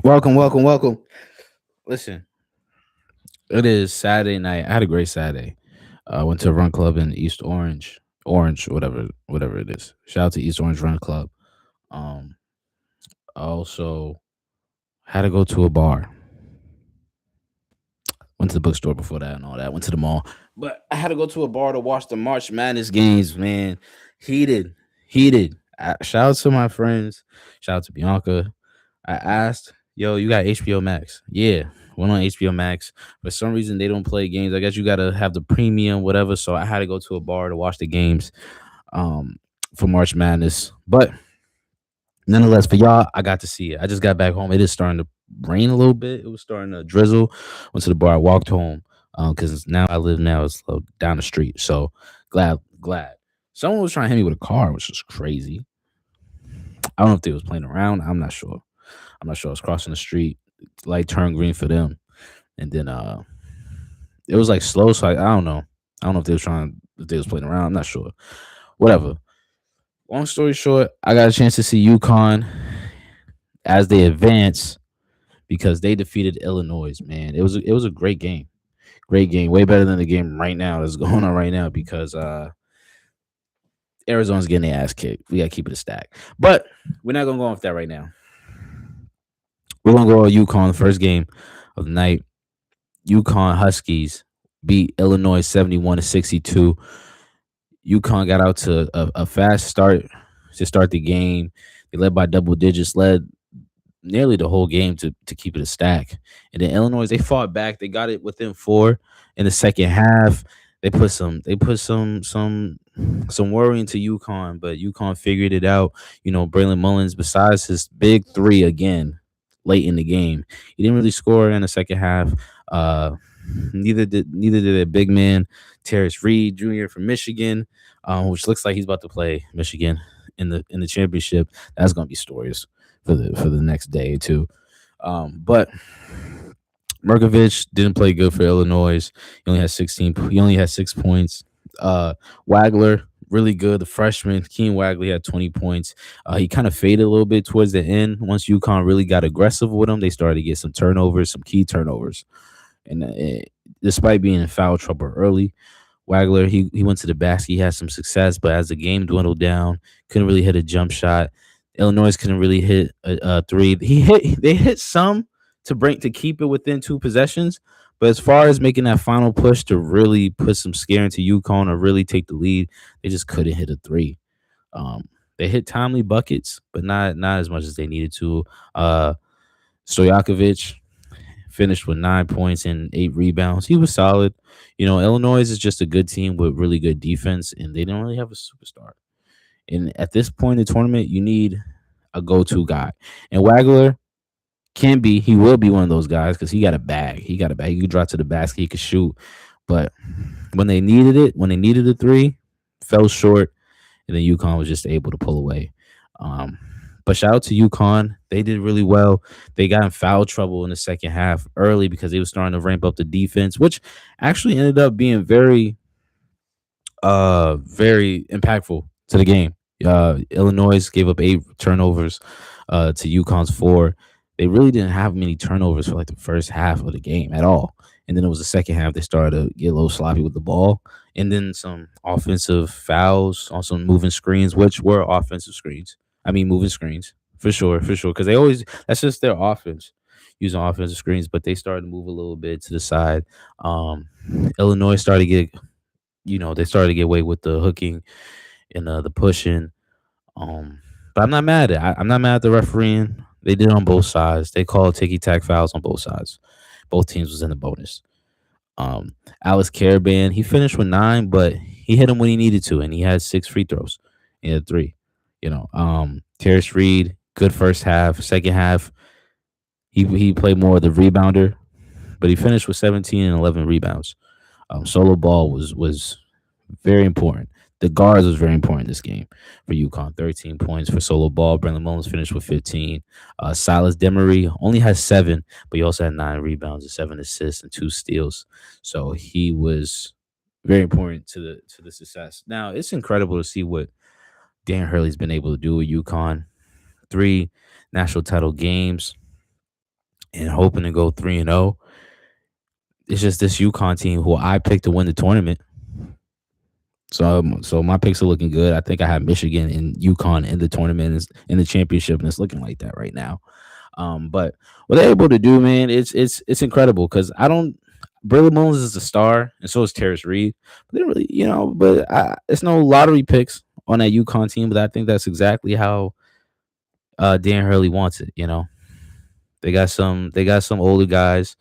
Welcome, welcome, welcome. Listen, it is Saturday night. I had a great Saturday. I went to a run club in East Orange, whatever it is. Shout out to East Orange Run Club. Um, I also had to go to a bar. Went to the bookstore before that and all that. Went to the mall, but I had to go to a bar to watch the March Madness games. Man, heated, heated. Shout out to my friends. Shout out to Bianca. I asked, yo, you got HBO Max? Yeah, went on HBO Max. For some reason, they don't play games. I guess you got to have the premium, whatever. So I had to go to a bar to watch the games um, for March Madness. But nonetheless, for y'all, I got to see it. I just got back home. It is starting to rain a little bit. It was starting to drizzle. Went to the bar. I walked home because now I live now is down the street. So glad. Someone was trying to hit me with a car, which was crazy. I don't know if they was playing around. I'm not sure. I was crossing the street, light turned green for them, and then it was like slow. So I don't know. I don't know if if they was playing around. I'm not sure. Whatever. Long story short, I got a chance to see UConn as they advance because they defeated Illinois. Man, it was a great game, way better than the game right now that's going on right now because Arizona's getting their ass kicked. We gotta keep it a stack, but we're not gonna go off that right now. We're gonna go on UConn the first game of the night. UConn Huskies beat Illinois 71-62. UConn got out to a fast start to start the game. They led by double digits, led nearly the whole game to keep it a stack. And then Illinois, they fought back. They got it within four in the second half. They put some worry into UConn, but UConn figured it out. Braylon Mullins, besides his big three again late in the game, he didn't really score in the second half. Uh, neither did a big man, Terrence Reed Jr. from Michigan, which looks like he's about to play Michigan in the championship. That's gonna be stories for the next day or two. But Merkovich didn't play good for Illinois. He only had 6 points. Wagler really good. The freshman Keen Wagler had 20 points. He kind of faded a little bit towards the end. Once UConn really got aggressive with him, they started to get some turnovers, some key turnovers. And despite being in foul trouble early, Wagler he went to the basket. He had some success, but as the game dwindled down, couldn't really hit a jump shot. Illinois couldn't really hit a three. They hit some to keep it within two possessions, but as far as making that final push to really put some scare into UConn or really take the lead, they just couldn't hit a three. They hit timely buckets, but not as much as they needed to. Stojakovic finished with 9 points and 8 rebounds. He was solid. Illinois is just a good team with really good defense, and they don't really have a superstar. And at this point in the tournament, you need a go-to guy. And Wagler he will be one of those guys because he got a bag. He got a bag. He could drive to the basket. He could shoot. But when they needed a three, fell short, and then UConn was just able to pull away. But shout out to UConn. They did really well. They got in foul trouble in the second half early because they were starting to ramp up the defense, which actually ended up being very impactful to the game. Illinois gave up 8 turnovers to UConn's 4. They really didn't have many turnovers for like the first half of the game at all. And then it was the second half they started to get a little sloppy with the ball. And then some offensive fouls on some moving screens, which were offensive screens. I mean, moving screens for sure. Because that's just their offense, using offensive screens. But they started to move a little bit to the side. Illinois started to they started to get away with the hooking and the pushing. But I'm not mad at I'm not mad at the refereeing. They did it on both sides. They called ticky tack fouls on both sides. Both teams was in the bonus. Alex Caravan, he finished with 9, but he hit him when he needed to, and he had 6 free throws. He had 3. Terrence Reed, good first half. Second half, he played more of the rebounder, but he finished with 17 and 11 rebounds. Solo ball was very important. The guards was very important in this game for UConn. 13 points for solo ball. Brandon Mullins finished with 15. Silas Demery only has 7, but he also had 9 rebounds and 7 assists and 2 steals. So he was very important to the success. Now it's incredible to see what Dan Hurley's been able to do with UConn. 3 national title games. and hoping to go 3-0. It's just this UConn team who I picked to win the tournament. So my picks are looking good. I think I have Michigan and UConn in the tournament, in the championship, and it's looking like that right now. But what they're able to do, man, it's incredible because I don't. Braylon Mullins is a star, and so is Terrace Reed. But they don't really, it's no lottery picks on that UConn team. But I think that's exactly how Dan Hurley wants it. They got some older guys,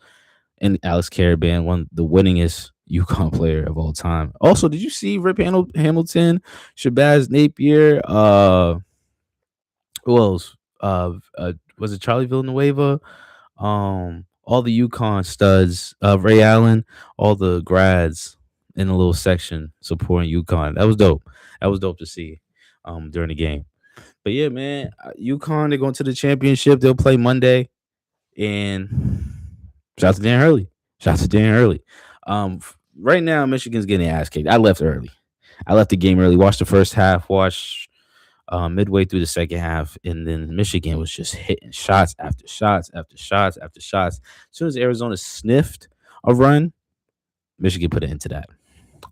and Alex Caravan, one of the winningest UConn player of all time. Also, did you see Rip Hamilton, Shabazz Napier, who else? Was it Charlie Villanueva? All the UConn studs, Ray Allen, all the grads in a little section supporting UConn. That was dope. That was dope to see during the game. But yeah, man, UConn, they're going to the championship. They'll play Monday. And shout out to Dan Hurley. Shout out to Dan Hurley. Right now, Michigan's getting ass kicked. I left early. I left the game early. Watched the first half. Watched midway through the second half, and then Michigan was just hitting shots after shots after shots after shots. As soon as Arizona sniffed a run, Michigan put it into that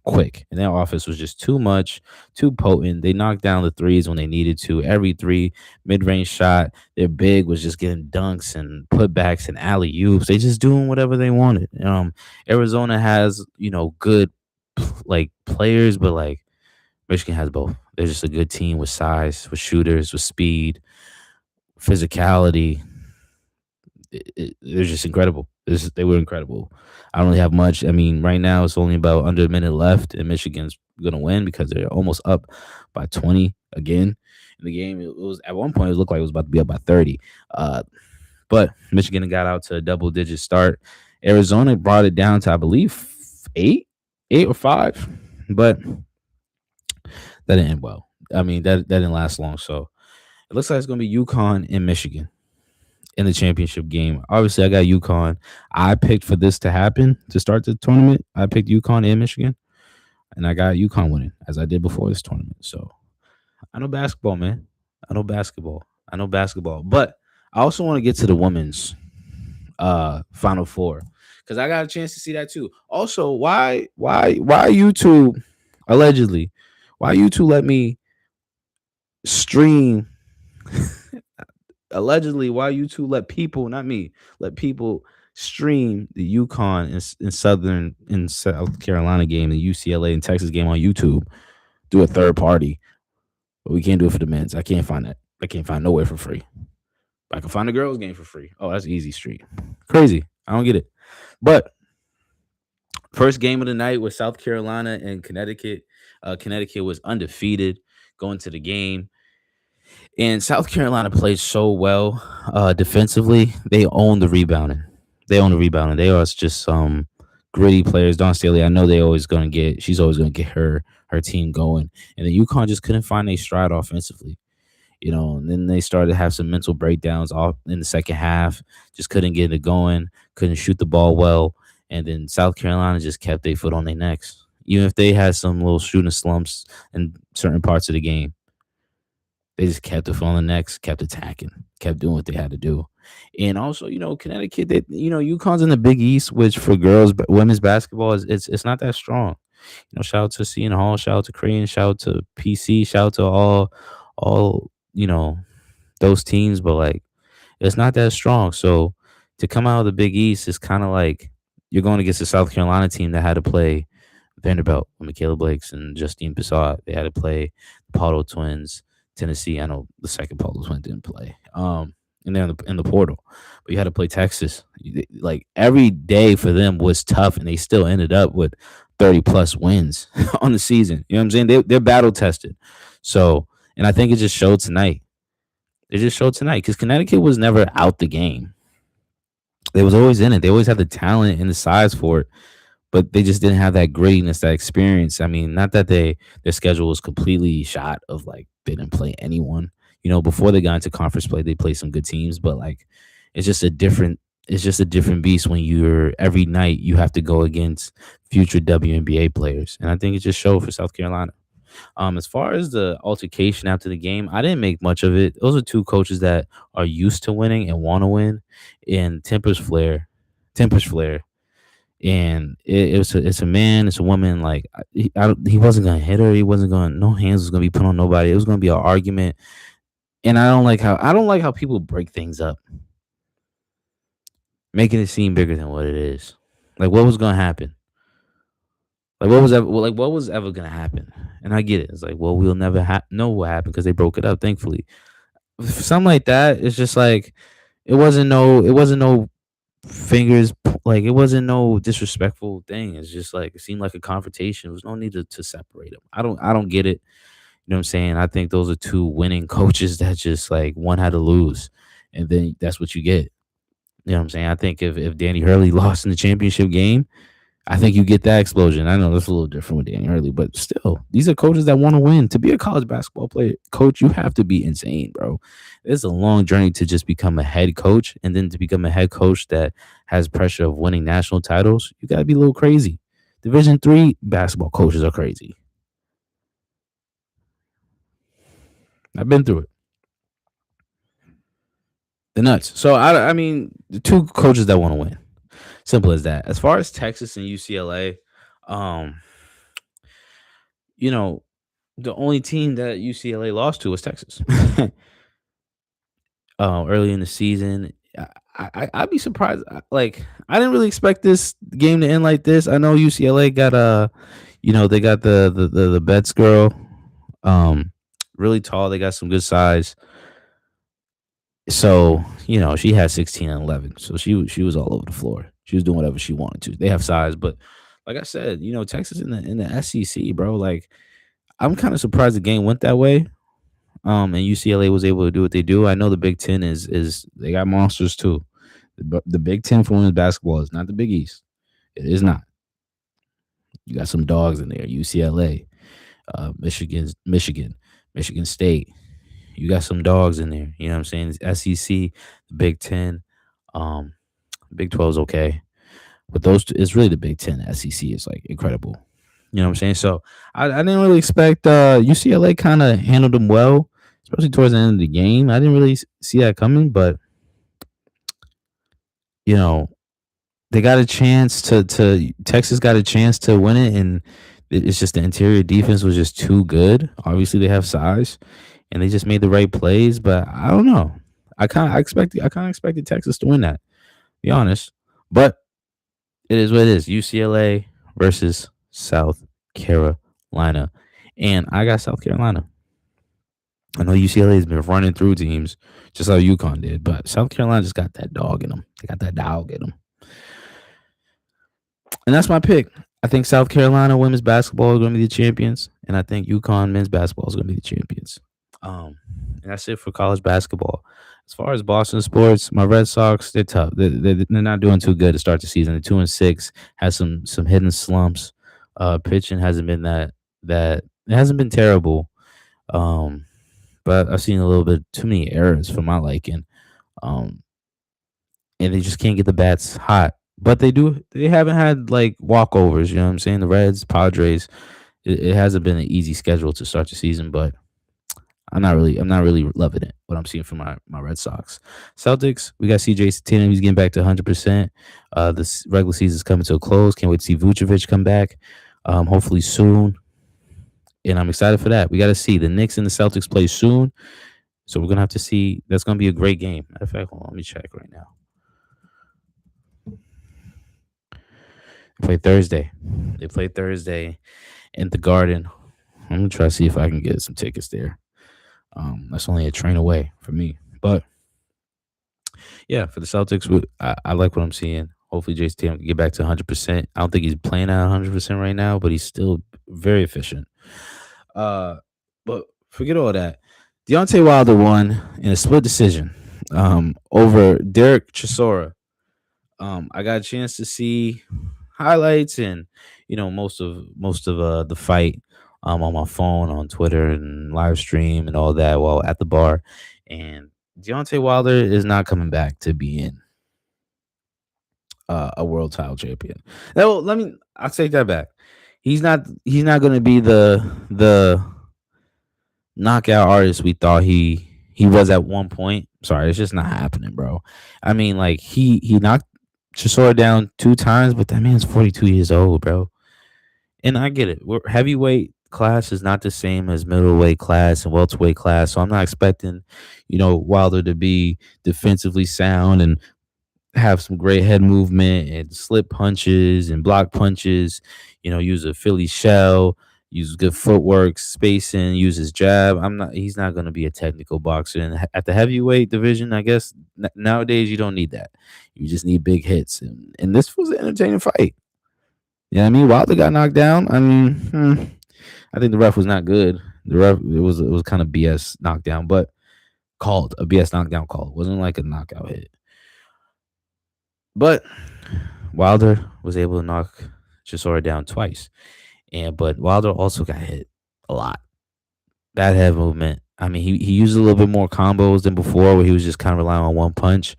quick, and their offense was just too much, too potent. They knocked down the threes when they needed to. Every three mid-range shot, their big was just getting dunks and putbacks and alley oops. They just doing whatever they wanted. Arizona has good like players, but like Michigan has both. They're just a good team with size, with shooters, with speed, physicality. They're just incredible. They were incredible. I don't really have much. I mean, right now it's only about under a minute left, and Michigan's gonna win because they're almost up by 20 again in the game. It was at one point it looked like it was about to be up by 30, but Michigan got out to a double-digit start. Arizona brought it down to I believe eight or five, but that didn't end well. I mean, that didn't last long. So it looks like it's gonna be UConn and Michigan in the championship game. Obviously, I got UConn. I picked for this to happen to start the tournament. I picked UConn and Michigan, and I got UConn winning as I did before this tournament. So I know basketball, man. I know basketball. But I also want to get to the women's Final Four because I got a chance to see that too. Also, why YouTube allegedly? Why YouTube let me stream? Allegedly, why YouTube let people, not me, let people stream the UConn in South Carolina game, the UCLA and Texas game on YouTube through a third party, but we can't do it for the men's. I can't find that. I can't find nowhere for free. But I can find the girls game for free. Oh, that's easy street. Crazy. I don't get it. But first game of the night was South Carolina and Connecticut. Connecticut was undefeated going to the game. And South Carolina played so well defensively. They own the rebounding. They are just some gritty players. Dawn Staley, I know she's always gonna get her team going. And then UConn just couldn't find a stride offensively. And then they started to have some mental breakdowns off in the second half. Just couldn't get it going, couldn't shoot the ball well. And then South Carolina just kept their foot on their necks. Even if they had some little shooting slumps in certain parts of the game. They just kept the foot on the necks, kept attacking, kept doing what they had to do. And also, Connecticut, UConn's in the Big East, which for girls, women's basketball it's not that strong. Shout out to Seton Hall, shout out to Creighton, shout out to PC, shout out to all those teams, but like it's not that strong. So to come out of the Big East is kind of like you're going against the South Carolina team that had to play Vanderbilt with Michaela Blakes and Justine Bissott. They had to play the Pardo twins. Tennessee, I know the second Paulo twin didn't play. And they're in the portal, but you had to play Texas. Like every day for them was tough, and they still ended up with 30+ wins on the season. You know what I'm saying? They're battle tested. So, and I think it just showed tonight. Because Connecticut was never out the game. They was always in it. They always had the talent and the size for it, but they just didn't have that grittiness, that experience. I mean, not that their schedule was completely shot of like they didn't play anyone. Before they got into conference play, they played some good teams, but like it's just a different beast when you're every night you have to go against future WNBA players. And I think it just showed for South Carolina. As far as the altercation after the game, I didn't make much of it. Those are two coaches that are used to winning and want to win, and tempers flare, and it's a man, it's a woman. Like he wasn't gonna hit her. He wasn't gonna. No hands was gonna be put on nobody. It was gonna be an argument, and I don't like how people break things up, making it seem bigger than what it is. Like what was gonna happen? What was ever gonna happen? And I get it. It's like, well, we'll never know what happened because they broke it up. Thankfully, something like that. It's just like it wasn't no fingers. Like it wasn't no disrespectful thing. It's just like it seemed like a confrontation. There was no need to separate them. I don't get it. You know what I'm saying? I think those are two winning coaches that just like one had to lose, and then that's what you get. You know what I'm saying? I think if Danny Hurley lost in the championship game, I think you get that explosion. I know that's a little different with Danny Hurley, but still, these are coaches that want to win. To be a college basketball player, coach, you have to be insane, bro. It's a long journey to just become a head coach, and then to become a head coach that has pressure of winning national titles. You got to be a little crazy. Division 3 basketball coaches are crazy. I've been through it. The nuts. So I mean, the two coaches that want to win. Simple as that. As far as Texas and UCLA, um, you know, the only team that UCLA lost to was Texas. Early in the season, I'd be surprised. Like I didn't really expect this game to end like this. I know UCLA got they got the Betts girl, really tall. They got some good size. So she had 16 and 11. So she was all over the floor. She was doing whatever she wanted to. They have size, but like I said, Texas in the SEC, bro. Like I'm kind of surprised the game went that way. And UCLA was able to do what they do. I know the Big Ten is they got monsters too. The Big Ten for women's basketball is not the Big East. It is not. You got some dogs in there. UCLA, Michigan State. You got some dogs in there. You know what I'm saying? It's SEC, the Big Ten, um, Big 12 is okay, but it's really the Big Ten. The SEC is like incredible. You know what I'm saying? So I didn't really expect UCLA kind of handled them well, especially towards the end of the game. I didn't really see that coming, but you know they got a chance to Texas got a chance to win it, and it's just the interior defense was just too good. Obviously, they have size, and they just made the right plays. But I don't know. I kind of expected Texas to win that. Be honest, but it is what it is. UCLA versus South Carolina, and I got South Carolina. I know UCLA has been running through teams just how UConn did, but South Carolina just got that dog in them. They got that dog in them, and that's my pick. I think South Carolina women's basketball is going to be the champions, and I think UConn men's basketball is going to be the champions. And that's it for college basketball. As far as Boston sports, my Red Sox, they're tough. They're not doing too good to start the season. They're 2-6, has some hidden slumps. Pitching hasn't been that it hasn't been terrible. Um, but I've seen a little bit too many errors for my liking. Um, and they just can't get the bats hot. But they haven't had like walkovers, you know what I'm saying? The Reds, Padres, it hasn't been an easy schedule to start the season, but I'm not really loving it. What I'm seeing from my Red Sox, Celtics. We got CJ Tatum. He's getting back to 100%. This regular season is coming to a close. Can't wait to see Vucevic come back. Hopefully soon, and I'm excited for that. We got to see the Knicks and the Celtics play soon, so we're gonna have to see. That's gonna be a great game. Matter of fact, hold on, let me check right now. They play Thursday. They play Thursday in the Garden. I'm gonna try to see if I can get some tickets there. That's only a train away for me. But yeah, for the Celtics, I like what I'm seeing. Hopefully, Jason Tatum can get back to 100%. I don't think he's playing at 100% right now, but he's still very efficient. Uh, but forget all that. Deontay Wilder won in a split decision over Derek Chisora. I got a chance to see highlights and most of the fight on my phone, on Twitter, and live stream and all that while at the bar. And Deontay Wilder is not coming back to being a world title champion. Now, I'll take that back. He's not gonna be the knockout artist we thought he was at one point. Sorry, it's just not happening, bro. I mean, like he knocked Chisora down 2 times, but that man's 42 years old, bro. And I get it. Heavyweight class is not the same as middleweight class and welterweight class, so I'm not expecting, Wilder to be defensively sound and have some great head movement and slip punches and block punches. Use a Philly shell, use good footwork, spacing, use his jab. I'm not. He's not going to be a technical boxer. And at the heavyweight division, I guess nowadays you don't need that. You just need big hits. And this was an entertaining fight. Yeah, I mean Wilder got knocked down. I mean, I think the ref was not good. The ref it was kind of BS knockdown, but called a BS knockdown call. It wasn't like a knockout hit. But Wilder was able to knock Chisora down twice. But Wilder also got hit a lot. Bad head movement. I mean, he used a little bit more combos than before, where he was just kind of relying on one punch.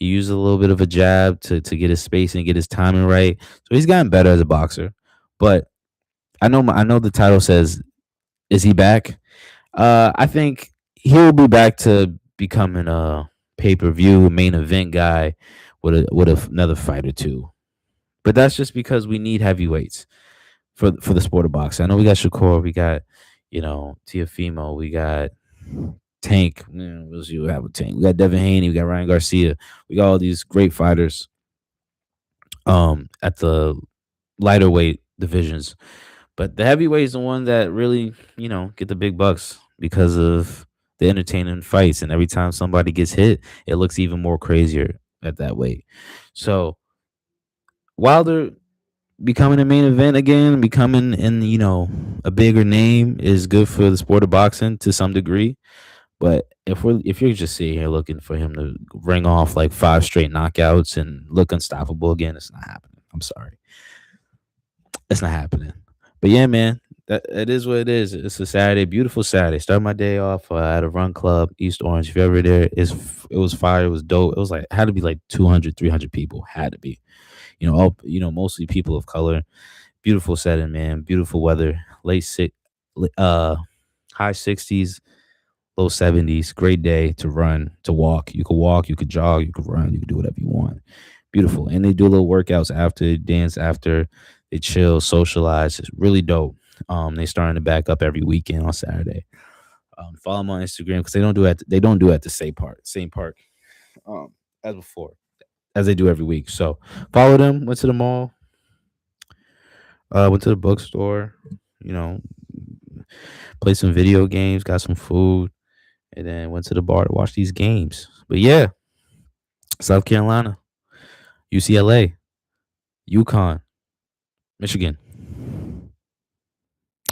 He used a little bit of a jab to get his space and get his timing right. So he's gotten better as a boxer. But I know the title says, "Is he back?" I think he'll be back to becoming a pay-per-view main event guy with another fight or two. But that's just because we need heavyweights for the sport of boxing. I know we got Shakur, we got Tiafimo, we got Tank. What else you have with Tank? We got Devin Haney, we got Ryan Garcia, we got all these great fighters at the lighter weight divisions. But the heavyweight is the one that really, get the big bucks because of the entertaining fights. And every time somebody gets hit, it looks even more crazier at that weight. So Wilder becoming a main event again, becoming in a bigger name is good for the sport of boxing to some degree. But if you're just sitting here looking for him to ring off like 5 straight knockouts and look unstoppable again, it's not happening. I'm sorry, it's not happening. But yeah, man, that it is what it is. It's a Saturday, beautiful Saturday. Start my day off at a run club, East Orange. If you're ever there, it was fire. It was dope. It was like had to be like 200, 300 people. Had to be. All mostly people of color. Beautiful setting, man. Beautiful weather. Uh, high 60s, low 70s. Great day to run, to walk. You could walk, you could jog, you could run, you could do whatever you want. Beautiful. And they do little workouts after, dance after, they chill, socialize. It's really dope. They starting to back up every weekend on Saturday. Follow them on Instagram because they don't do it at the same park, as before, as they do every week. So follow them. Went to the mall. Went to the bookstore. You know, played some video games. Got some food, and then went to the bar to watch these games. But yeah, South Carolina, UCLA, UConn, Michigan.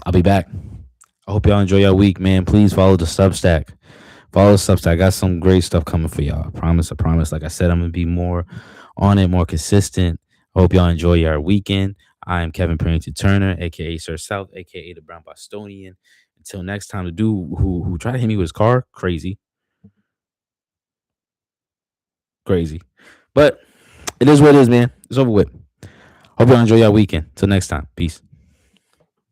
I'll be back. I hope y'all enjoy your week, man. Please follow the Substack. Follow the Substack. I got some great stuff coming for y'all. I promise. I promise. Like I said, I'm gonna be more on it, more consistent. I hope y'all enjoy your weekend. I am Kevin Parrington Turner, aka Sir South, aka the Brown Bostonian. Until next time, the dude who tried to hit me with his car, crazy, crazy. But it is what it is, man. It's over with. Hope y'all enjoy your weekend. Till next time. Peace.